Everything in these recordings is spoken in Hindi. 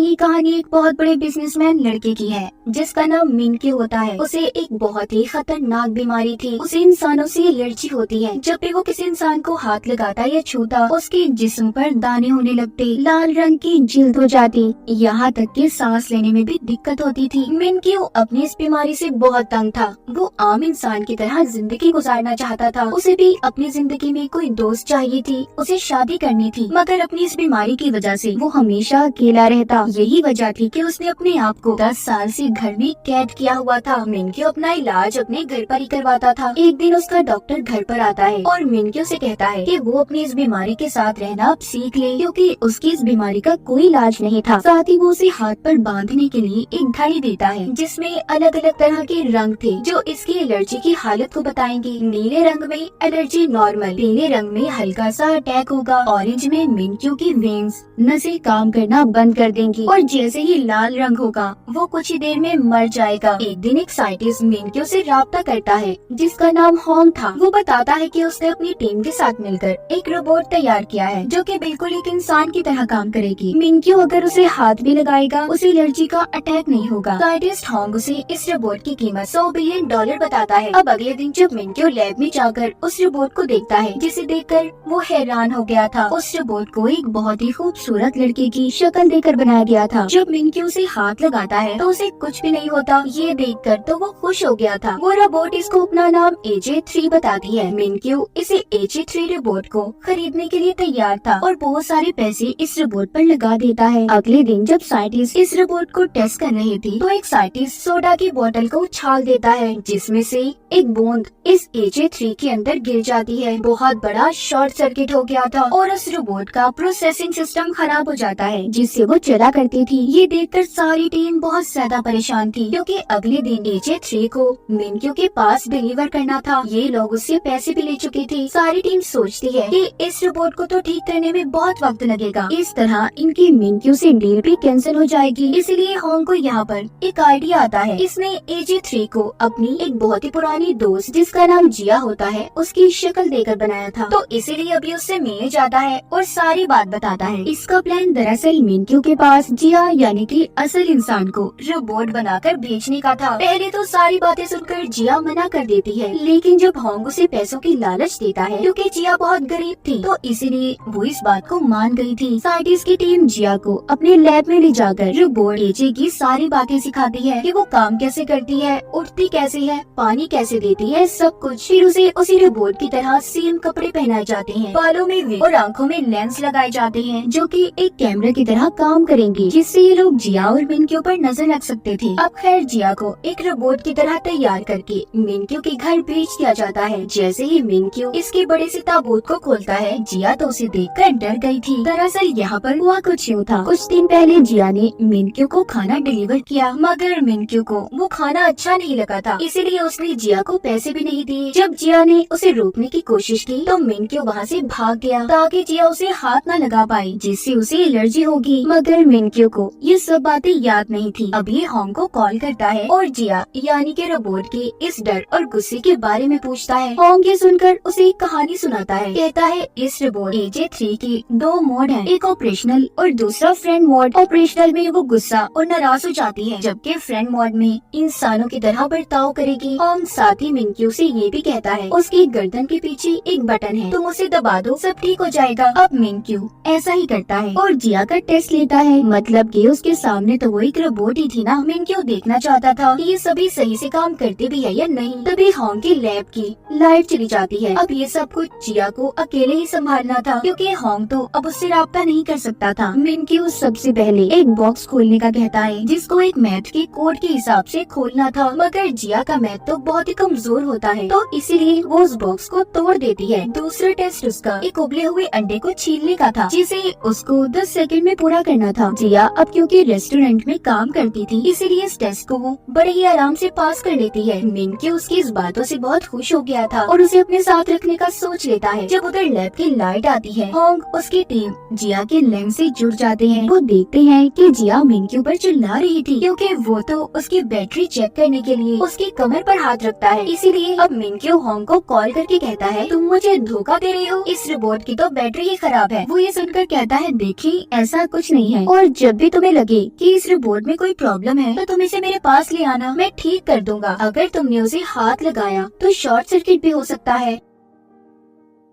ये कहानी एक बहुत बड़े बिजनेसमैन लड़के की है जिसका नाम मिनक्यू होता है। उसे एक बहुत ही खतरनाक बीमारी थी। उसे इंसानों से एलर्जी होती है। जब भी वो किसी इंसान को हाथ लगाता या छूता उसके जिस्म पर दाने होने लगते, लाल रंग की जिल्द हो जाती, यहाँ तक कि सांस लेने में भी दिक्कत होती थी। मिनक्यू अपनी इस बीमारी से बहुत तंग था। वो आम इंसान की तरह जिंदगी गुजारना चाहता था। उसे भी अपनी जिंदगी में कोई दोस्त चाहिए थी, उसे शादी करनी थी, मगर अपनी इस बीमारी की वजह से वो हमेशा अकेला रहता। यही वजह थी कि उसने अपने आप को 10 साल से घर में कैद किया हुआ था। मिनक्यू अपना इलाज अपने घर पर ही करवाता था। एक दिन उसका डॉक्टर घर पर आता है और मिनक्यू से कहता है कि वो अपनी इस बीमारी के साथ रहना अब सीख ले, क्योंकि उसकी इस बीमारी का कोई इलाज नहीं था। साथ ही वो उसे हाथ पर बांधने के लिए एक घड़ी देता है जिसमें अलग अलग तरह के रंग थे जो इसकी एलर्जी की हालत को बताएंगे। नीले रंग में एलर्जी नॉर्मल, पीले रंग में हल्का सा अटैक होगा, ऑरेंज में मिनक्यू की वेन्स नसें काम करना बंद कर देंगी और जैसे ही लाल रंग होगा वो कुछ ही देर में मर जाएगा। एक दिन एक साइंटिस्ट मिनक्यू से राब्ता करता है जिसका नाम होंग था। वो बताता है कि उसने अपनी टीम के साथ मिलकर एक रोबोट तैयार किया है जो कि बिल्कुल एक इंसान की तरह काम करेगी। मिनक्यू अगर उसे हाथ भी लगाएगा उसे एलर्जी का अटैक नहीं होगा। साइंटिस्ट होंग उसे इस रोबोट की कीमत $100 बिलियन बताता है। अब अगले दिन जब मिनक्यू लैब में जाकर उस रोबोट को देखता है जिसे देखकर वो हैरान हो गया था। उस रोबोट को एक बहुत ही खूबसूरत लड़के की शक्ल देकर बनाया गया था। जब मिनक्यू उसे हाथ लगाता है तो उसे कुछ भी नहीं होता। ये देखकर तो वो खुश हो गया था। वो रोबोट इसको अपना नाम AJ3 बताती है। मिनक्यू इसे AJ3 रोबोट को खरीदने के लिए तैयार था और बहुत सारे पैसे इस रोबोट पर लगा देता है। अगले दिन जब साइंटिस्ट इस रोबोट को टेस्ट कर रहे थे तो एक साइंटिस्ट सोडा की बोतल को उछाल देता है जिसमें से एक बूंद इस AJ3 के अंदर गिर जाती है। बहुत बड़ा शॉर्ट सर्किट हो गया था और उस रोबोट का प्रोसेसिंग सिस्टम खराब हो जाता है जिससे वो चला करती थी। ये देखकर सारी टीम बहुत ज्यादा परेशान थी क्योंकि अगले दिन AJ3 को मिनक्यू के पास डिलीवर करना था। ये लोग उससे पैसे भी ले चुके थे। सारी टीम सोचती है कि इस रोबोट को तो ठीक करने में बहुत वक्त लगेगा। इस तरह इनकी मिनक्यू से डील भी कैंसिल हो जाएगी। इसलिए होंग को यहाँ पर एक आइडिया आता है। इसने AJ3 को अपनी एक बहुत ही पुरानी दोस्त जिसका नाम जिया होता है उसकी शक्ल देकर बनाया था, तो इसीलिए अभी उससे मिलने जाता है और सारी बात बताता है। इसका प्लान दरअसल मिनक्यू के पास जिया यानी कि असल इंसान को रोबोट बनाकर भेजने का था। पहले तो सारी बातें सुनकर जिया मना कर देती है, लेकिन जब होंग उसे पैसों की लालच देता है क्योंकि जिया बहुत गरीब थी तो इसीलिए वो इस बात को मान गई थी। साइंटिस्ट की टीम जिया को अपने लैब में ले जाकर रोबोट AJ की सारी बातें सिखाती है कि वो काम कैसे करती है, उठती कैसे है, पानी कैसे देती है, सब कुछ। फिर उसे उसी रोबोट की तरह सेम कपड़े पहनाए जाते हैं, बालों में विग और आंखों में लेंस लगाए जाते हैं जो कि एक कैमरे की तरह काम करेंगे जिससे ये लोग जिया और मिनक्यू पर नजर रख सकते थे। अब खैर जिया को एक रोबोट की तरह तैयार करके मिनक्यू के घर भेज दिया जाता है। जैसे ही मिनक्यू इसके बड़े से ताबूत को खोलता है जिया तो उसे देखकर डर गई थी। दरअसल यहाँ पर हुआ कुछ यूँ था। कुछ दिन पहले जिया ने मिनक्यू को खाना डिलीवर किया मगर मिनक्यू को वो खाना अच्छा नहीं लगा था, इसीलिए उसने जिया को पैसे भी नहीं दिए। जब जिया ने उसे रोकने की कोशिश की तो मिनक्यू वहाँ से भाग गया ताकि जिया उसे हाथ न लगा पाए जिससे उसे एलर्जी होगी। मगर मिनक्यू को ये सब बातें याद नहीं थी। अब ये होंग को कॉल करता है और जिया यानी के रोबोट के इस डर और गुस्से के बारे में पूछता है। होंग ये सुनकर उसे एक कहानी सुनाता है। कहता है इस रोबोट AJ3 के 2 मोड हैं, एक ऑपरेशनल और दूसरा फ्रेंड मोड। ऑपरेशनल में वो गुस्सा और नाराज हो जाती है जबकि फ्रेंड मोड में इंसानों की तरह बर्ताव करेगी। होंग साथ ही मिनक्यू से ये भी कहता है उसकी गर्दन के पीछे एक बटन है, तुम उसे दबा दो सब ठीक हो जाएगा। अब मिनक्यू ऐसा ही करता है और जिया का टेस्ट लेता है। मतलब कि उसके सामने तो वो एक रोबोट ही थी ना। मिनक्यू देखना चाहता था कि ये सभी सही से काम करते भी है या नहीं। तभी होंग की लैब की लाइट चली जाती है। अब ये सब कुछ जिया को अकेले ही संभालना था क्योंकि होंग तो अब उससे राब्ता नहीं कर सकता था। मिनक्यू सबसे पहले एक बॉक्स खोलने का कहता है जिसको एक मैथ के कोड के हिसाब से खोलना था, मगर जिया का मैथ तो बहुत ही कमजोर होता है तो इसीलिए वो उस बॉक्स को तोड़ देती है। दूसरा टेस्ट उसका एक उबले हुए अंडे को छीलने का था जिसे उसको 10 सेकंड में पूरा करना था। जिया अब क्योंकि रेस्टोरेंट में काम करती थी इसीलिए इस टेस्ट को वो बड़े ही आराम से पास कर लेती है। मिनक्यू उसकी इस बातों से बहुत खुश हो गया था और उसे अपने साथ रखने का सोच लेता है। जब उधर लैब की लाइट आती है होंग उसकी टीम जिया के लेंस से जुड़ जाते हैं। वो देखते हैं कि जिया मिनक्यू पर चिल्ला रही थी क्योंकि वो तो उसकी बैटरी चेक करने के लिए उसकी कमर पर हाथ रखता है। इसीलिए अब मिनक्यू होंग को कॉल करके कहता है तुम मुझे धोखा दे रही हो, इस रोबोट की तो बैटरी ही खराब है। वो ये सुनकर कहता है देखिए ऐसा कुछ नहीं है और जब भी तुम्हें लगे कि इस रोबोट में कोई प्रॉब्लम है तो तुम इसे मेरे पास ले आना, मैं ठीक कर दूंगा। अगर तुमने उसे हाथ लगाया तो शॉर्ट सर्किट भी हो सकता है।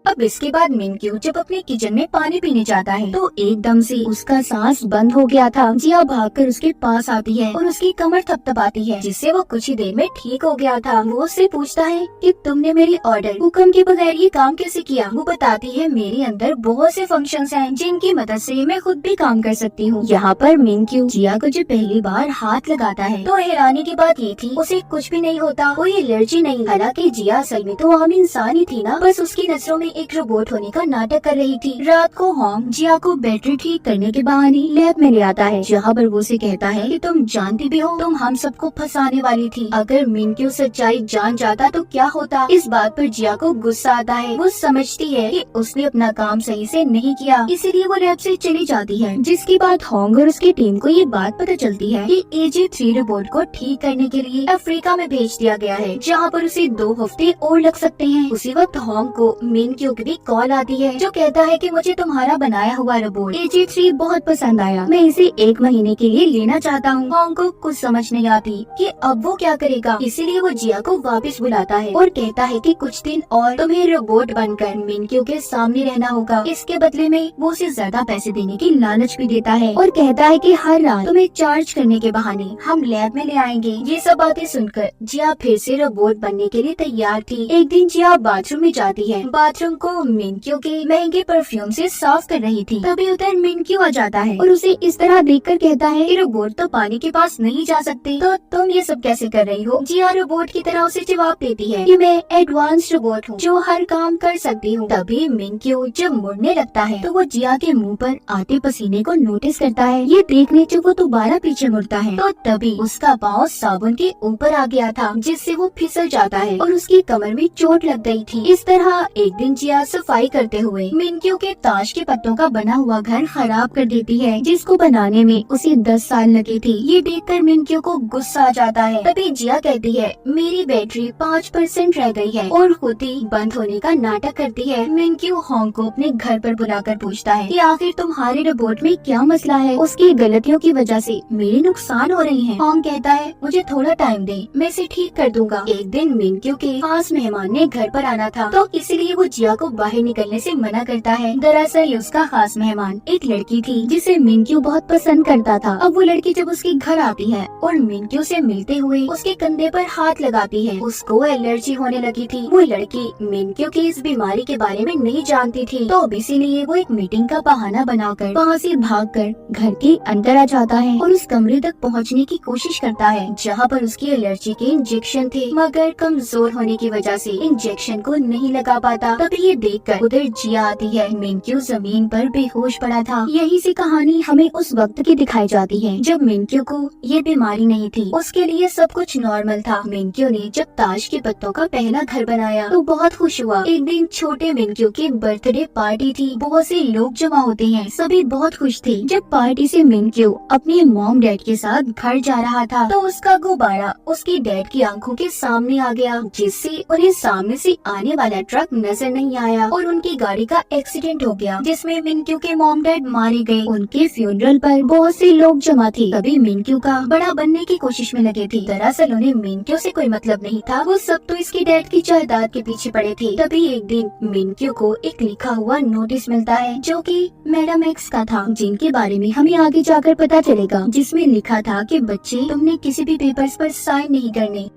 अब इसके बाद मिनक्यू जब अपने किचन में पानी पीने जाता है तो एकदम से उसका सांस बंद हो गया था। जिया भागकर उसके पास आती है और उसकी कमर थपथपाती है, जिससे वो कुछ ही देर में ठीक हो गया था। वो उससे पूछता है कि तुमने मेरी ऑर्डर हुक्म के बगैर ये काम कैसे किया। वो बताती है मेरे अंदर बहुत से फंक्शंस हैं जिनकी मदद से मैं खुद भी काम कर सकती हूँ। यहाँ पर मिनक्यू जिया को जब पहली बार हाथ लगाता है तो हैरानी की बात ये थी उसे कुछ भी नहीं होता, कोई एलर्जी नहीं। हालांकि जिया असल में तो आम इंसान ही थी ना, बस उसकी नजरों में एक रोबोट होने का नाटक कर रही थी। रात को होंग जिया को बैटरी ठीक करने के बहाने लैब में ले आता है, जहाँ पर वो उसे कहता है कि तुम जानती भी हो तुम हम सबको फंसाने वाली थी। अगर मिनक्यू सच्चाई जान जाता तो क्या होता। इस बात पर जिया को गुस्सा आता है। वो समझती है कि उसने अपना काम सही से नहीं किया, इसीलिए वो लैब से चली जाती है। जिसके बाद होंग और उसकी टीम को ये बात पता चलती है कि AJ3 रोबोट को ठीक करने के लिए अफ्रीका में भेज दिया गया है, जहाँ पर उसे 2 हफ्ते और लग सकते हैं। उसी वक्त होंग को मिनक्यू की कॉल आती है जो कहता है कि मुझे तुम्हारा बनाया हुआ रोबोट AJ3 बहुत पसंद आया, मैं इसे 1 महीने के लिए लेना चाहता हूँ। होंग को कुछ समझ नहीं आती कि अब वो क्या करेगा, इसीलिए वो जिया को वापस बुलाता है और कहता है कि कुछ दिन और तुम्हें रोबोट बनकर मिनक्यू के सामने रहना होगा। इसके बदले में वो उसे ज्यादा पैसे देने की लालच भी देता है और कहता है कि हर रात तुम्हें चार्ज करने के बहाने हम लैब में ले आएंगे। ये सब बातें सुनकर जिया फिर से रोबोट बनने के लिए तैयार थी। एक दिन जिया बाथरूम में जाती है, बाथरूम को मिनक्यू के महंगे परफ्यूम से साफ कर रही थी। तभी उधर मिनक्यू आ जाता है और उसे इस तरह देखकर कहता है कि रोबोट तो पानी के पास नहीं जा सकते, तो तुम ये सब कैसे कर रही हो। जिया रोबोट की तरह उसे जवाब देती है कि मैं एडवांस रोबोट हूँ जो हर काम कर सकती हूँ। तभी मिनक्यू जब मुड़ने लगता है तो वो जिया के मुंह पर आते पसीने को नोटिस करता है। ये देखने जब वो दोबारा पीछे मुड़ता है तो तभी उसका पाँव साबुन के ऊपर आ गया था, जिससे वो फिसल जाता है और उसकी कमर में चोट लग गई थी। इस तरह एक दिन जिया सफाई करते हुए मिनक्यू के ताश के पत्तों का बना हुआ घर खराब कर देती है, जिसको बनाने में उसे 10 साल लगे थे। ये देखकर मिनक्यू को गुस्सा आ जाता है। तभी जिया कहती है मेरी बैटरी 5% रह गई है और खुद ही बंद होने का नाटक करती है। मिनक्यू होंग को अपने घर पर बुलाकर पूछता है कि आखिर तुम्हारे रोबोट में क्या मसला है, उसकी गलतियों की वजह से मेरे नुकसान हो रहे हैं। होंग कहता है मुझे थोड़ा टाइम दे, मैं इसे ठीक कर दूंगा। एक दिन मिनक्यू के खास मेहमान ने घर पर आना था, तो इसलिए वो जिया को बाहर निकलने से मना करता है। दरअसल उसका खास मेहमान एक लड़की थी जिसे मिनक्यू बहुत पसंद करता था। अब वो लड़की जब उसके घर आती है और मिनक्यू से मिलते हुए उसके कंधे पर हाथ लगाती है, उसको एलर्जी होने लगी थी। वो लड़की मिनक्यू की इस बीमारी के बारे में नहीं जानती थी, तो इसीलिए वो एक मीटिंग का बहाना बनाकर वहाँ से भागकर घर के अंदर आ जाता है और उस कमरे तक पहुँचने की कोशिश करता है जहाँ पर उसकी एलर्जी के इंजेक्शन थे, मगर कमजोर होने की वजह से इंजेक्शन को नहीं लगा पाता। तभी ये देखकर उधर जिया आती है। मिनक्यू जमीन पर बेहोश पड़ा था। यही सी कहानी हमें उस वक्त की दिखाई जाती है जब मिनक्यू को ये बीमारी नहीं थी, उसके लिए सब कुछ नॉर्मल था। मिनक्यू ने जब ताश के पत्तों का पहला घर बनाया तो बहुत खुश हुआ। एक दिन छोटे मिनक्यू की बर्थडे पार्टी थी, बहुत से लोग जमा होते हैं, सभी बहुत खुश थे। जब पार्टी से मिनक्यू अपने मॉम डैड के साथ घर जा रहा था तो उसका गुब्बारा उसकी डैड की आंखों के सामने आ गया, जिससे उन्हें सामने से आने वाला ट्रक नजर नहीं आया और उनकी गाड़ी का एक्सीडेंट हो गया, जिसमें मिनक्यू के मॉम डैड मारे गए। उनके फ्यूनरल पर बहुत से लोग जमा थे। तभी मिनक्यू का बड़ा बनने की कोशिश में लगे थे। दरअसल उन्हें मिनक्यू से कोई मतलब नहीं था, वो सब तो इसके डैड की जायदाद के पीछे पड़े थे। तभी एक दिन मिनक्यू को एक लिखा हुआ नोटिस मिलता है जो कि मैडम एक्स का था, जिनके बारे में हमें आगे जाकर पता चलेगा, जिसमें लिखा था कि बच्चे तुमने किसी भी पेपर्स पर साइन नहीं करने।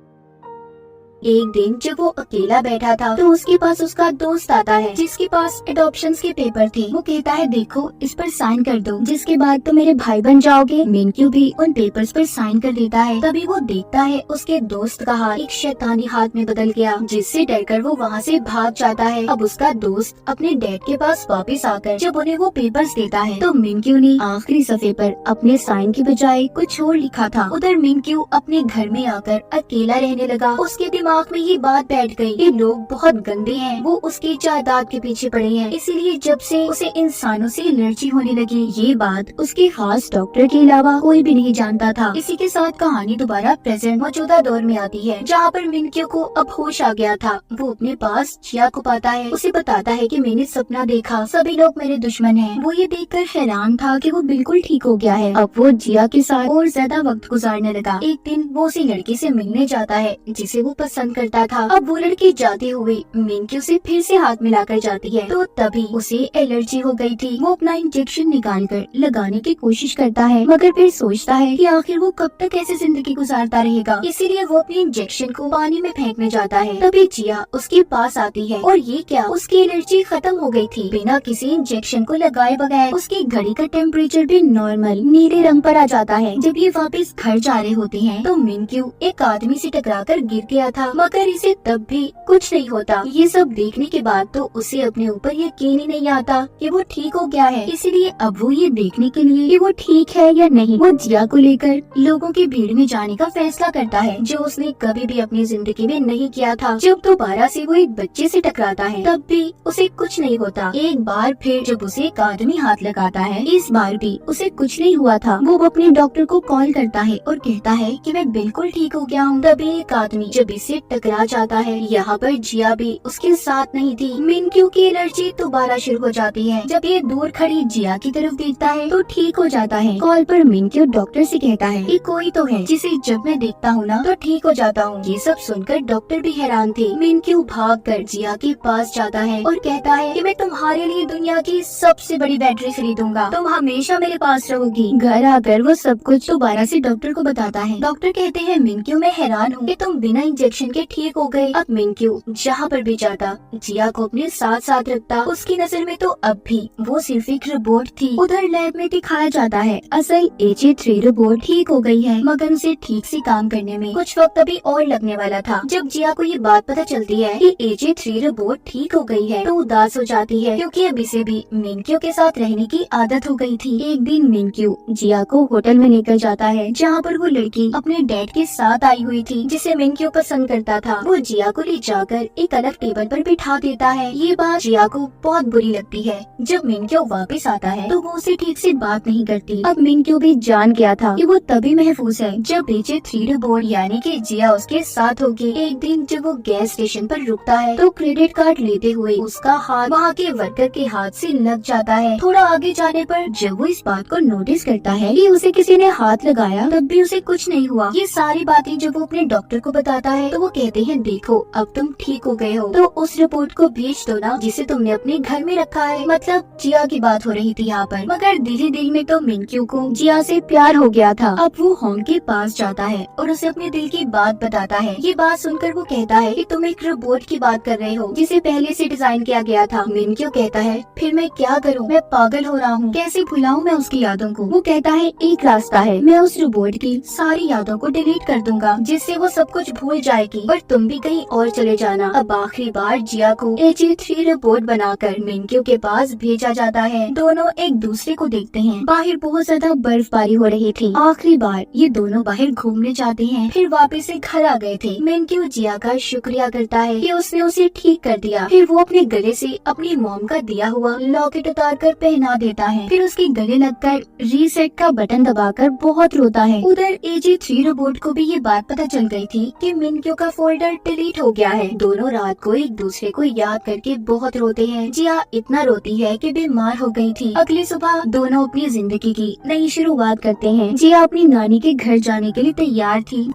एक दिन जब वो अकेला बैठा था तो उसके पास उसका दोस्त आता है जिसके पास एडॉप्शंस के पेपर थे। वो कहता है देखो इस पर साइन कर दो, जिसके बाद तो मेरे भाई बन जाओगे। मिनक्यू भी उन पेपर्स पर साइन कर देता है। तभी वो देखता है उसके दोस्त का हाथ एक शैतानी हाथ में बदल गया, जिससे डरकर वो वहाँ से भाग जाता है। अब उसका दोस्त अपने डैड के पास वापस आकर जब उन्हें वो पेपर्स देता है तो मिनक्यू ने आखिरी सफ़े पर अपने साइन के बजाय कुछ और लिखा था। उधर मिनक्यू अपने घर में आकर अकेला रहने लगा। उसके दिमाग दिमाग में ये बात बैठ गई कि लोग बहुत गंदे हैं, वो उसकी जायदाद के पीछे पड़े हैं, इसीलिए जब से उसे इंसानों से एलर्जी होने लगी। ये बात उसके खास डॉक्टर के अलावा कोई भी नहीं जानता था। इसी के साथ कहानी दोबारा प्रेजेंट मौजूदा दौर में आती है, जहाँ पर मिनक्यू को अब होश आ गया था। वो अपने पास जिया को पाता है, उसे बताता है कि मैंने सपना देखा, सभी लोग मेरे दुश्मन हैं। वो ये देखकर हैरान था कि वो बिल्कुल ठीक हो गया है। अब वो जिया के साथ और ज्यादा वक्त गुजारने लगा। एक दिन वो उसी लड़की से मिलने जाता है जिसे वो पसंद करता था। अब वो लड़की जाते हुए मिनक्यू से फिर से हाथ मिलाकर जाती है, तो तभी उसे एलर्जी हो गई थी। वो अपना इंजेक्शन निकाल कर लगाने की कोशिश करता है, मगर फिर सोचता है कि आखिर वो कब तक ऐसी जिंदगी गुजारता रहेगा, इसीलिए वो अपने इंजेक्शन को पानी में फेंकने जाता है। तभी जिया उसके पास आती है और ये क्या, उसकी एलर्जी खत्म हो गई थी। बिना किसी इंजेक्शन को लगाए बगैर उसकी घड़ी का टेम्परेचर भी नॉर्मल नीले रंग पर आ जाता है। जब ये वापस घर जा रहे होते हैं तो मिनक्यू एक आदमी से टकराकर गिर गया था, मगर इसे तब भी कुछ नहीं होता। ये सब देखने के बाद तो उसे अपने ऊपर यकीन ही नहीं आता कि वो ठीक हो गया है, इसीलिए अब वो ये देखने के लिए कि वो ठीक है या नहीं, वो जिया को लेकर लोगों की भीड़ में जाने का फैसला करता है, जो उसने कभी भी अपनी जिंदगी में नहीं किया था। जब दोबारा से वो एक बच्चे से टकराता है तब भी उसे कुछ नहीं होता। एक बार फिर जब उसे एक आदमी हाथ लगाता है, इस बार भी उसे कुछ नहीं हुआ था। वो अपने डॉक्टर को कॉल करता है और कहता है कि मैं बिल्कुल ठीक हो गया हूँ। तभी एक आदमी जब इसे टकरा जाता है, यहाँ पर जिया भी उसके साथ नहीं थी। मिनक्यू की एलर्जी दोबारा शुरू हो जाती है। जब ये दूर खड़ी जिया की तरफ देखता है तो ठीक हो जाता है। कॉल पर मिनक्यू डॉक्टर से कहता है कि कोई तो है जिसे जब मैं देखता हूँ ना तो ठीक हो जाता हूँ। ये सब सुनकर डॉक्टर भी हैरान थे। मिनक्यू भागकर जिया के पास जाता है और कहता है कि मैं तुम्हारे लिए दुनिया की सबसे बड़ी बैटरी खरीदूंगा, तुम हमेशा मेरे पास रहोगी। घर आकर वो सब कुछ दोबारा से डॉक्टर को बताता है। डॉक्टर कहते हैं मिनक्यू मैं हैरान हूँ कि तुम बिना इंजेक्शन के ठीक हो गए। अब मिनक्यू जहाँ पर भी जाता जिया को अपने साथ साथ रखता। उसकी नजर में तो अब भी वो सिर्फ एक रोबोट थी। उधर लैब में दिखाया जाता है असल AJ3 रोबोट ठीक हो गई है, मगर उसे ठीक से काम करने में कुछ वक्त अभी और लगने वाला था। जब जिया को ये बात पता चलती है कि AJ3 रोबोट ठीक हो गई है तो उदास हो जाती है, क्योंकि अब इसे भी मिनक्यू के साथ रहने की आदत हो गई थी। एक दिन मिनक्यू जिया को होटल में लेकर जाता है, जहाँ पर वो लड़की अपने डैड के साथ आई हुई थी जिसे मिनक्यू पसंद करता था। वो जिया को ले जाकर एक अलग टेबल पर बिठा देता है। ये बात जिया को बहुत बुरी लगती है। जब मिनक्यू वापस आता है तो वो उसे ठीक से बात नहीं करती। अब मिनक्यू भी जान गया था कि वो तभी महफूज है जब AJ3 रोबोट यानी कि जिया उसके साथ होगी। एक दिन जब वो गैस स्टेशन पर रुकता है तो क्रेडिट कार्ड लेते हुए उसका हाथ वहाँ के वर्कर के हाथ से लग जाता है। थोड़ा आगे जाने पर जब वो इस बात को नोटिस करता है कि उसे किसी ने हाथ लगाया तब भी उसे कुछ नहीं हुआ। ये सारी बातें जब वो अपने डॉक्टर को बताता है तो वो कहते हैं देखो अब तुम ठीक हो गए हो तो उस रिपोर्ट को भेज दो ना जिसे तुमने अपने घर में रखा है। मतलब जिया की बात हो रही थी यहाँ पर, मगर दिल ही दिल में तो मिनक्यू को जिया से प्यार हो गया था। अब वो होंग के पास जाता है और उसे अपने दिल की बात बताता है। ये बात सुनकर वो कहता है कि तुम एक रोबोट की बात कर रहे हो जिसे पहले से डिजाइन किया गया था। मिनक्यू कहता है फिर मैं क्या करूँ, मैं पागल हो रहा हूँ, कैसे भुलाऊं मैं उसकी यादों को। वो कहता है एक रास्ता है, मैं उस रोबोट की सारी यादों को डिलीट कर दूंगा जिससे वो सब कुछ भूल जाएगी और तुम भी कहीं और चले जाना। अब आखिरी बार जिया को AJ3 रोबोट बनाकर मिनक्यू के पास भेजा जाता है। दोनों एक दूसरे को देखते हैं। बाहर बहुत ज्यादा बर्फबारी हो रही थी। आखिरी बार ये दोनों बाहर घूमने जाते हैं, फिर वापस से घर आ गए थे। मिनक्यू जिया का शुक्रिया करता है कि उसने उसे ठीक कर दिया। फिर वो अपने गले से अपनी मॉम का दिया हुआ लॉकेट उतार कर पहना देता है। फिर उसके गले लगकर रीसेट का बटन दबाकर बहुत रोता है। उधर AJ3 रोबोट को भी ये बात पता चल गई थी कि मिनक्यू का फोल्डर डिलीट हो गया है। दोनों रात को एक दूसरे को याद करके बहुत रोते हैं। जिया इतना रोती है कि बीमार हो गई थी। अगली सुबह दोनों अपनी जिंदगी की नई शुरुआत करते हैं। जिया अपनी नानी के घर जाने के लिए तैयार थी।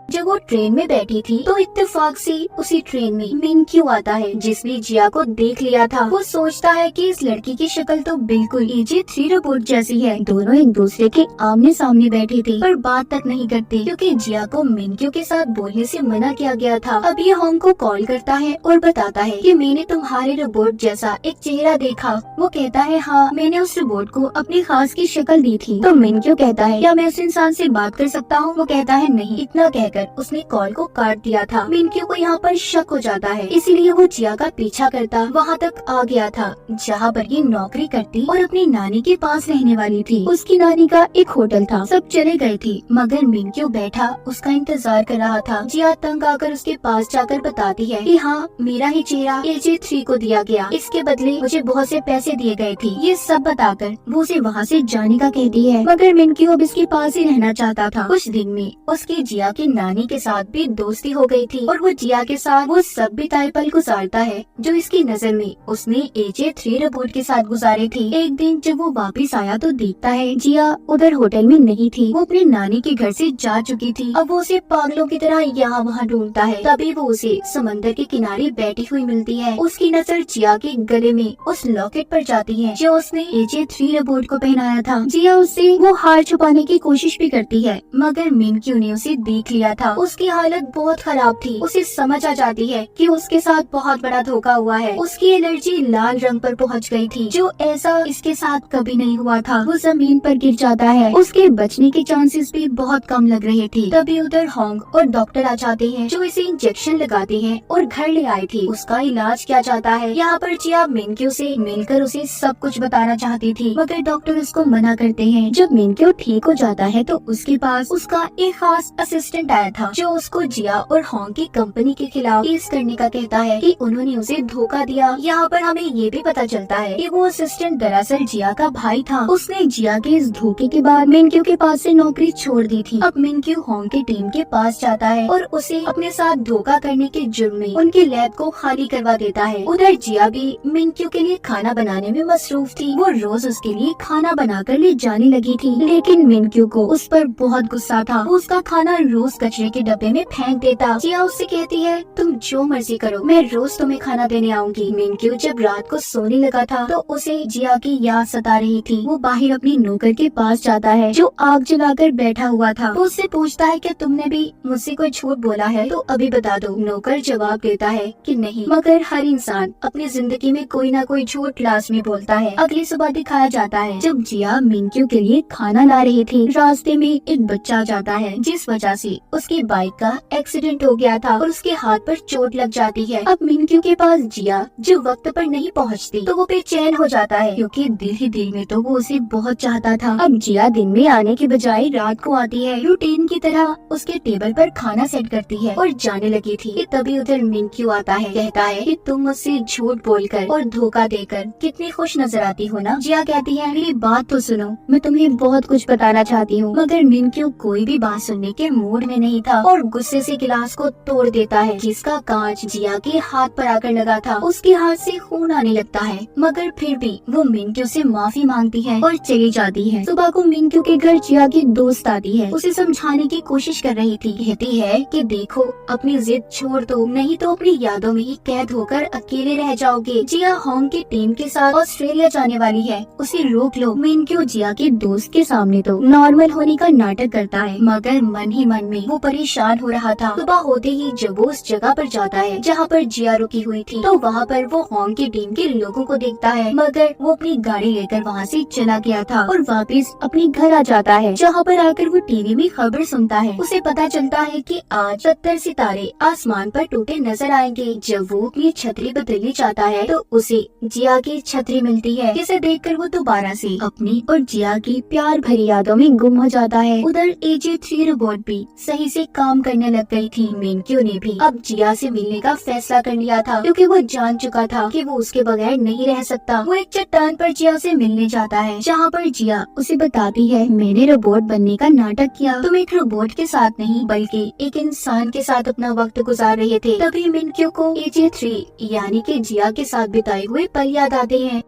जब वो ट्रेन में बैठी थी तो इत्तेफाक से उसी ट्रेन में मिनक्यू आता है जिसने जिया को देख लिया था। वो सोचता है कि इस लड़की की शक्ल तो बिल्कुल AJ3 रोबोट जैसी है। दोनों एक दूसरे के आमने सामने बैठे थे पर बात तक नहीं करते क्योंकि जिया को मिनक्यू के साथ बोलने से मना किया गया था। अब ये होंग को कॉल करता है और बताता है कि मैंने तुम्हारे रोबोट जैसा एक चेहरा देखा। वो कहता है हाँ, मैंने उस रोबोट को अपनी खास की शक्ल दी थी। तो मिनक्यू कहता है क्या मैं उस इंसान से बात कर सकता हूँ? वो कहता है नहीं। इतना कहकर देकर उसने कॉल को काट दिया था। मिनक्यू को यहाँ पर शक हो जाता है, इसीलिए वो जिया का पीछा करता वहाँ तक आ गया था जहाँ पर ये नौकरी करती और अपनी नानी के पास रहने वाली थी। उसकी नानी का एक होटल था, सब चले गए थे मगर मिनक्यू बैठा उसका इंतजार कर रहा था। जिया तंग आकर उसके पास जाकर बताती है कि हाँ, मेरा ही चेहरा AJ3 को दिया गया, इसके बदले मुझे बहुत से पैसे दिए गए थे। ये सब बताकर वो उसे वहाँ से जाने का कहती है, मगर मिनक्यू अब इसके पास ही रहना चाहता था। कुछ दिन में उसकी जिया की नानी के साथ भी दोस्ती हो गई थी और वो जिया के साथ वो सब बिताए पल गुजारता है जो इसकी नजर में उसने AJ3 रोबोट के साथ गुजारे थे। एक दिन जब वो वापस आया तो देखता है जिया उधर होटल में नहीं थी, वो अपने नानी के घर से जा चुकी थी। अब वो उसे पागलों की तरह यहाँ वहाँ ढूंढता है, तभी वो उसे समंदर के किनारे बैठी हुई मिलती है। उसकी नजर जिया के गले में उस लॉकेट पर जाती है जो उसने AJ3 रोबोट को पहनाया था। जिया उससे वो हार छुपाने की कोशिश भी करती है मगर मिनक्यू ने उसे देख लिया था। उसकी हालत बहुत खराब थी, उसे समझ आ जाती है कि उसके साथ बहुत बड़ा धोखा हुआ है। उसकी एलर्जी लाल रंग पर पहुंच गई थी जो ऐसा इसके साथ कभी नहीं हुआ था। वो जमीन पर गिर जाता है, उसके बचने के चांसेस भी बहुत कम लग रहे थे। तभी उधर होंग और डॉक्टर आ जाते हैं जो इसे इंजेक्शन लगाते हैं और घर ले आए थे। उसका इलाज किया जाता है। यहाँ पर जिया मिनक्यू से मिलकर उसे सब कुछ बताना चाहती थी मगर डॉक्टर उसको मना करते हैं। जब मिनक्यू ठीक हो जाता है तो उसके पास उसका एक खास असिस्टेंट आया था जो उसको जिया और होंग की कंपनी के खिलाफ केस करने का कहता है कि उन्होंने उसे धोखा दिया। यहाँ पर हमें ये भी पता चलता है कि वो असिस्टेंट दरअसल जिया का भाई था। उसने जिया के इस धोखे के बाद मिनक्यू के पास से नौकरी छोड़ दी थी। अब मिनक्यू होंग की टीम के पास जाता है और उसे अपने साथ धोखा करने के जुर्म में उनके लैब को खाली करवा देता है। उधर जिया भी मिनक्यू के लिए खाना बनाने में मसरूफ थी। वो रोज उसके लिए खाना बनाकर ले जाने लगी थी लेकिन मिनक्यू को उस पर बहुत गुस्सा था। वो उसका खाना रोज कचरे के डब्बे में फेंक देता। जिया उससे कहती है, तुम जो मर्जी करो, मैं रोज तुम्हें खाना देने आऊंगी। मिनक्यू जब रात को सोने लगा था तो उसे जिया की याद सता रही थी। वो बाहर अपनी नौकर के पास जाता है जो आग जलाकर बैठा हुआ था। वो उससे पूछता है कि तुमने भी मुझसे कोई झूठ बोला है तो अभी बता दो। नौकर जवाब देता है कि नहीं, मगर हर इंसान अपनी जिंदगी में कोई ना कोई झूठ लाजमी बोलता है। अगली सुबह दिखाया जाता है जब जिया मिनक्यू के लिए खाना ला रही थी, रास्ते में एक बच्चा आ जाता है जिस वजह से उसकी बाइक का एक्सीडेंट हो गया था और उसके हाथ पर चोट लग जाती है। अब मिनक्यू के पास जिया जो वक्त पर नहीं पहुंचती तो वो बेचैन हो जाता है क्योंकि दिल ही दिल में तो वो उसे बहुत चाहता था। अब जिया दिन में आने के बजाय रात को आती है। रूटीन की तरह उसके टेबल पर खाना सेट करती है और जाने लगी थी कि तभी उधर मिनक्यू आता है। कहता है कि तुम मुझसे झूठ बोलकर और धोखा देकर कितनी खुश नजर आती हो ना। जिया कहती है, मेरी बात तो सुनो, मैं तुम्हें बहुत कुछ बताना चाहती हूँ। मगर मिनक्यू कोई भी बात सुनने के मूड में नहीं था और गुस्से से गिलास को तोड़ देता है जिसका कांच जिया के हाथ पर आकर लगा था। उसके हाथ से खून आने लगता है मगर फिर भी वो मिनक्यू से माफी मांगती है और चली जाती है। सुबह को मिनक्यू के घर जिया की दोस्त आती है, उसे समझाने की कोशिश कर रही थी। कहती है कि देखो, अपनी जिद छोड़ दो, नहीं तो अपनी यादों में ही कैद होकर अकेले रह जाओगे। जिया होंग की टीम के साथ ऑस्ट्रेलिया जाने वाली है, उसे रोक लो। मिनक्यू जिया के दोस्त के सामने तो नॉर्मल होने का नाटक करता है मगर मन ही मन में वो परेशान हो रहा था। सुबह होते ही जब वो उस जगह पर जाता है जहाँ पर जिया रुकी हुई थी तो वहाँ पर वो होंग की टीम के लोगों को देखता है मगर वो अपनी गाड़ी लेकर वहाँ से चला गया था और वापस अपने घर आ जाता है जहाँ पर आकर वो टीवी में खबर सुनता है। उसे पता चलता है कि आज 70 सितारे आसमान पर टूटे नजर आएंगे। जब वो अपनी छतरी बदलनी चाहता है तो उसे जिया की छतरी मिलती है जिसे देखकर वो दोबारा से अपनी और जिया की प्यार भरी यादों में गुम हो जाता है। उधर AJ3 रोबोट भी सही से काम करने लग गई थी। मिनक्यू ने भी अब जिया से मिलने का फैसला कर लिया था क्योंकि वो जान चुका था कि वो उसके बगैर नहीं रह सकता। वो एक चट्टान पर जिया से मिलने जाता है जहाँ पर जिया उसे बताती है, मैंने रोबोट बनने का नाटक किया, तुम एक रोबोट के साथ नहीं बल्कि एक इंसान के साथ अपना वक्त गुजार रहे थे। तभी मिनक्यू को AJ3 यानी कि जिया के साथ बिताए हुए पल याद आते हैं।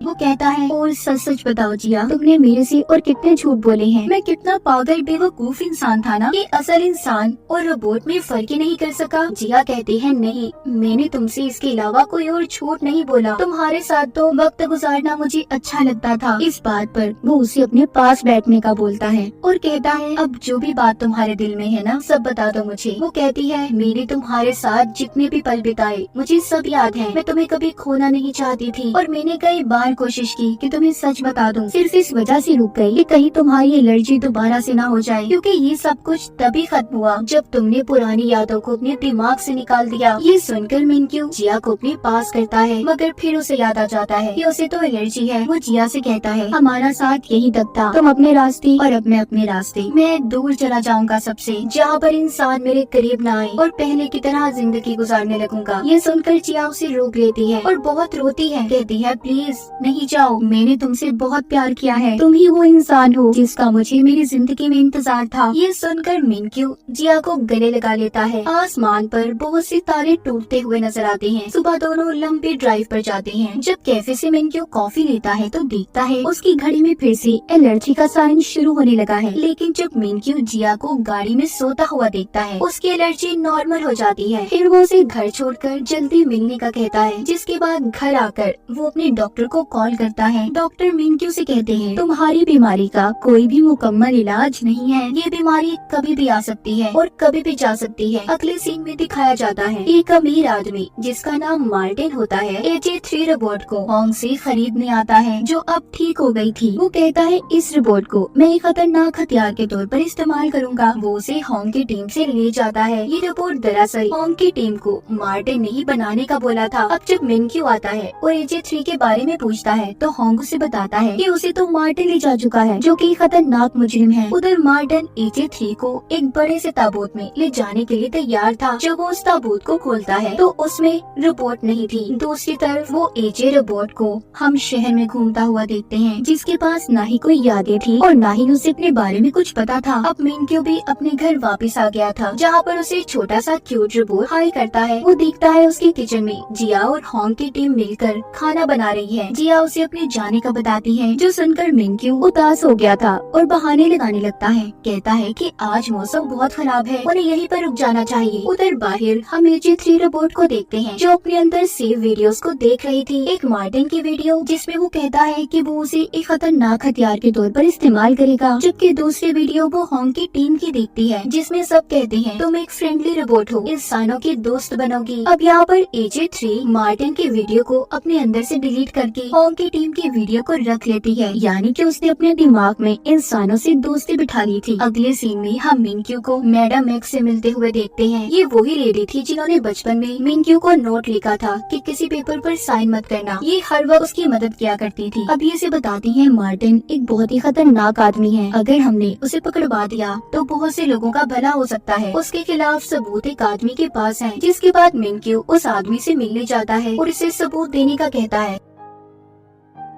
वो कहता है, और सच सच बताओ जिया, तुमने मेरे से और कितने झूठ बोले हैं। मैं कितना पागल बेवकूफ इंसान था ना कि असल इंसान और रोबोट में फर्क ही नहीं कर सका। जिया कहती है, नहीं, मैंने तुमसे इसके अलावा कोई और झूठ नहीं बोला। तुम्हारे साथ तो वक्त गुजारना मुझे अच्छा लगता था। इस बात पर वो उसे अपने पास बैठने का बोलता है और कहता है, अब जो भी बात तुम्हारे दिल में है ना, सब बता दो मुझे। वो कहती है, मैंने तुम्हारे साथ जितने भी पल बिताए मुझे सब याद है। मैं तुम्हें कभी खोना नहीं चाहती थी और मैंने कई बार बार कोशिश की कि तुम्हें सच बता दूं, सिर्फ इस वजह से रुक गई कि कहीं तुम्हारी एलर्जी दोबारा से ना हो जाए, क्योंकि ये सब कुछ तभी खत्म हुआ जब तुमने पुरानी यादों को अपने दिमाग से निकाल दिया। ये सुनकर मिनक्यू जिया को अपने पास करता है, मगर फिर उसे याद आ जाता है कि उसे तो एलर्जी है। वो जिया से कहता है, हमारा साथ यही तक था, तुम अपने रास्ते और अब मैं अपने रास्ते। मैं दूर चला जाऊंगा सबसे, जहाँ पर इंसान मेरे करीब न आए, और पहले की तरह जिंदगी गुजारने लगूंगा। ये सुनकर जिया उसे रोक लेती है और बहुत रोती है, कहती है, प्लीज नहीं जाओ, मैंने तुमसे बहुत प्यार किया है, तुम ही वो इंसान हो जिसका मुझे मेरी जिंदगी में इंतजार था। ये सुनकर मिनक्यू जिया को गले लगा लेता है। आसमान पर बहुत से तारे टूटते हुए नजर आते हैं। सुबह दोनों लंबी ड्राइव पर जाते हैं। जब कैफे से मिनक्यू कॉफी लेता है तो देखता है उसकी घड़ी में फिर से एलर्जी का साइन शुरू होने लगा है। लेकिन जब मिनक्यू जिया को गाड़ी में सोता हुआ देखता है, उसकी एलर्जी नॉर्मल हो जाती है। फिर वो उसे घर छोड़कर जल्दी मिलने का कहता है, जिसके बाद घर आकर वो अपने डॉक्टर को कॉल करता है। डॉक्टर मिनक्यू से कहते हैं, तुम्हारी बीमारी का कोई भी मुकम्मल इलाज नहीं है, ये बीमारी कभी भी आ सकती है और कभी भी जा सकती है। अगले सीन में दिखाया जाता है एक अमीर आदमी जिसका नाम मार्टिन होता है, AJ3 रोबोट को होंग से खरीदने आता है, जो अब ठीक हो गई थी। वो कहता है, इस रोबोट को मैं एक खतरनाक हथियार के तौर पर इस्तेमाल करूंगा। वो उसे होंग की टीम से ले जाता है। ये रोबोट दरअसल होंग की टीम को मार्टिन ने ही बनाने का बोला था। अब जब मिनक्यू आता है और AJ3 के बारे में पूछता है तो होंग उसे बताता है कि उसे तो मार्टिन ले जा चुका है, जो कि खतरनाक मुजरिम है। उधर मार्टिन AJ3 को एक बड़े से ताबूत में ले जाने के लिए तैयार था। जब वो उस ताबूत को खोलता है तो उसमें रोबोट नहीं थी। दूसरी तरफ वो AJ रोबोट को हम शहर में घूमता हुआ देखते हैं, जिसके पास ना ही कोई यादें थी और ना ही उसे अपने बारे में कुछ पता था। अब मिनक्यू भी अपने घर वापस आ गया था, जहाँ पर उसे छोटा सा क्यूट रोबोट हाई करता है। वो देखता है उसके किचन में जिया और होंग की टीम मिलकर खाना बना रही है। जिया उसे अपने जाने का बताती है, जो सुनकर मिनक्यू उदास हो गया था और बहाने लगाने लगता है। कहता है कि आज मौसम बहुत खराब है, उन्हें यहीं पर रुक जाना चाहिए। उधर बाहर हम AJ3 रोबोट को देखते हैं, जो अपने अंदर सेव वीडियोस को देख रही थी। एक मार्टिन की वीडियो जिसमें वो कहता है कि वो उसे एक खतरनाक हथियार के तौर पर इस्तेमाल करेगा, जबकि दूसरी वीडियो वो होंग की टीम की देखती है, जिसमें सब कहते हैं, तुम एक फ्रेंडली रोबोट हो, इंसानों की दोस्त बनोगी। अब यहाँ पर AJ3 मार्टिन की वीडियो को अपने अंदर से डिलीट करके होंग की टीम की वीडियो को रख लेती है, यानी कि उसने अपने दिमाग में इंसानों से दोस्ती बिठा ली थी। अगले सीन में हम मिनक्यू को मैडम एक्स से मिलते हुए देखते हैं। ये वही लेडी थी जिन्होंने बचपन में मिनक्यू को नोट लिखा था कि किसी पेपर पर साइन मत करना। ये हर वक्त उसकी मदद किया करती थी। अब ये से बताती है, मार्टिन एक बहुत ही खतरनाक आदमी है, अगर हमने उसे पकड़वा दिया तो बहुत से लोगों का भला हो सकता है। उसके खिलाफ सबूत एक आदमी के पास है। जिसके बाद मिनक्यू उस आदमी से मिलने जाता है और उसे सबूत देने का कहता है,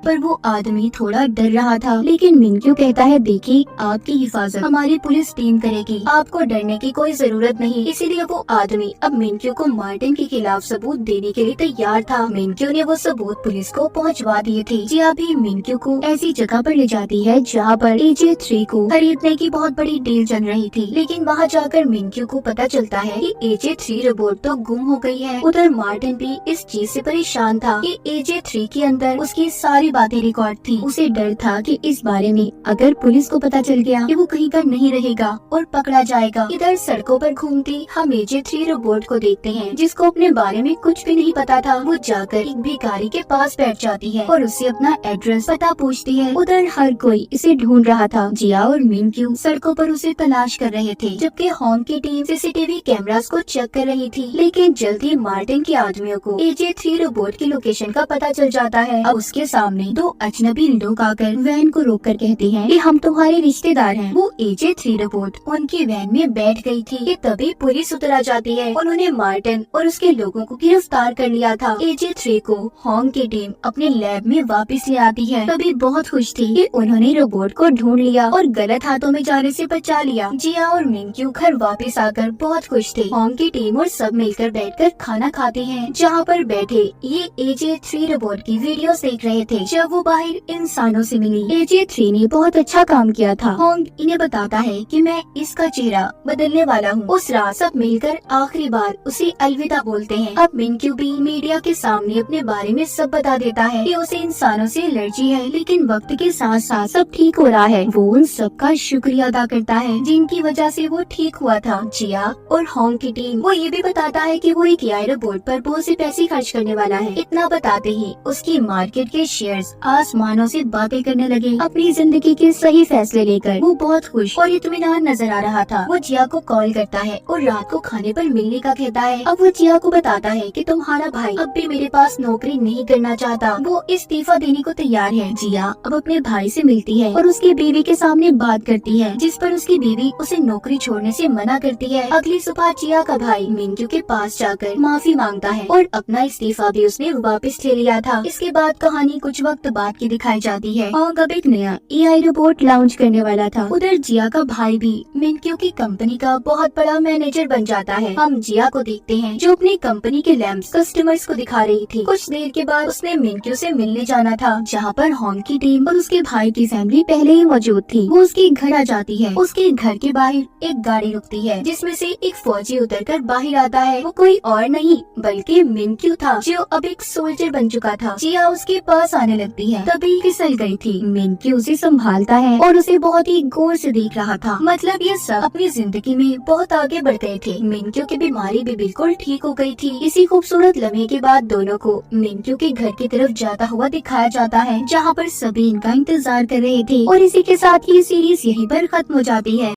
पर वो आदमी थोड़ा डर रहा था। लेकिन मिनक्यू कहता है, देखिए आपकी हिफाजत हमारी पुलिस टीम करेगी, आपको डरने की कोई जरूरत नहीं। इसीलिए वो आदमी अब मिनक्यू को मार्टिन के खिलाफ सबूत देने के लिए तैयार था। मिनक्यू ने वो सबूत पुलिस को पहुंचवा दिए थे। जिया भी मिनक्यू को ऐसी जगह पर ले जाती है जहाँ पर AJ3 को खरीदने की बहुत बड़ी डील चल रही थी। लेकिन वहाँ जाकर मिनक्यू को पता चलता है कि AJ3 रोबोट तो गुम हो गई है। उधर मार्टिन भी इस चीज से परेशान था कि AJ3 के अंदर उसकी सारी बातें रिकॉर्ड थी। उसे डर था कि इस बारे में अगर पुलिस को पता चल गया कि वो कहीं का नहीं रहेगा और पकड़ा जाएगा। इधर सड़कों पर घूमती हम AJ3 रोबोट को देखते हैं, जिसको अपने बारे में कुछ भी नहीं पता था। वो जाकर एक भिखारी के पास बैठ जाती है और उससे अपना एड्रेस पता पूछती है। उधर हर कोई इसे ढूंढ रहा था। जिया और मिनक्यू सड़कों पर उसे तलाश कर रहे थे, जबकि होंग की टीम CCTV कैमरास को चेक कर रही थी। लेकिन जल्दी मार्टिन के आदमियों को AJ3 रोबोट की लोकेशन का पता चल जाता है। अब उसके सामने दो अजनबी लोग आकर वैन को रोककर कहते हैं कि हम तुम्हारे रिश्तेदार हैं। वो AJ3 रोबोट उनकी वैन में बैठ गई थी कि तभी पुलिस उतर आ जाती है। उन्होंने मार्टिन और उसके लोगों को गिरफ्तार कर लिया था। AJ3 को होंग की टीम अपने लैब में वापस ले आती है। तभी बहुत खुश थी कि उन्होंने रोबोट को ढूंढ लिया और गलत हाथों में जाने से बचा लिया। जिया और मिनक्यू घर वापस आकर बहुत खुश थे। होंग की टीम और सब मिलकर बैठकर खाना खाते हैं, जहाँ पर बैठे ये AJ3 रोबोट की वीडियोस देख रहे थे। जब वो बाहर इंसानों से मिली, AJ3 ने बहुत अच्छा काम किया था। होंग इन्हें बताता है कि मैं इसका चेहरा बदलने वाला हूँ। उस रात सब मिलकर आखिरी बार उसे अलविदा बोलते हैं। अब मिनक्यू भी मीडिया के सामने अपने बारे में सब बता देता है कि उसे इंसानों से एलर्जी है, लेकिन वक्त के साथ साथ सब ठीक हो रहा है। वो उन सबका शुक्रिया अदा करता है जिनकी वजह से वो ठीक हुआ था। जिया और होंग की टीम वो ये भी बताता है कि वो एक AI रोबोट पर बहुत से पैसे खर्च करने वाला है। इतना बताते ही उसकी मार्केट के शेयर इंजीनियर्स आसमानों से बातें करने लगे। अपनी जिंदगी के सही फैसले लेकर वो बहुत खुश और इत्मीनान नजर आ रहा था। वो जिया को कॉल करता है और रात को खाने पर मिलने का कहता है। अब वो जिया को बताता है कि तुम्हारा भाई अब भी मेरे पास नौकरी नहीं करना चाहता, वो इस्तीफा देने को तैयार है। जिया अब अपने भाई से मिलती है और उसकी बीवी के सामने बात करती है, जिस पर उसकी बीवी उसे नौकरी छोड़ने से मना करती है। अगली सुबह जिया का भाई मिंक्यू के पास जाकर माफी मांगता है और अपना इस्तीफा भी उसने वापस ले लिया था। इसके बाद कहानी कुछ वक्त बाद की दिखाई जाती है और अब एक नया AI रोबोट लॉन्च करने वाला था। उधर जिया का भाई भी मिंक्यू की कंपनी का बहुत बड़ा मैनेजर बन जाता है। हम जिया को देखते हैं जो अपनी कंपनी के लैंप्स कस्टमर्स को दिखा रही थी। कुछ देर के बाद उसने मिंक्यू से मिलने जाना था, जहाँ पर हॉन की टीम और उसके भाई की फैमिली पहले ही मौजूद थी। वो उसके घर आ जाती है। उसके घर के बाहर एक गाड़ी रुकती है, जिसमें से एक फौजी उतरकर बाहर आता है। वो कोई और नहीं बल्कि मिंक्यू था, जो अब एक सोल्जर बन चुका था। जिया उसके पास आने लगती है, तभी फिसल गई थी। मिंक्यू उसे संभालता है और उसे बहुत ही गौर से देख रहा था। मतलब ये सब अपनी जिंदगी में बहुत आगे बढ़ गए थे। मिंक्यू की बीमारी भी बिल्कुल ठीक हो गई थी। इसी खूबसूरत लम्हे के बाद दोनों को मिंक्यू के घर की तरफ जाता हुआ दिखाया जाता है, जहाँ पर सभी इनका इंतजार कर रहे थे। और इसी के साथ ये सीरीज यहीं पर खत्म हो जाती है।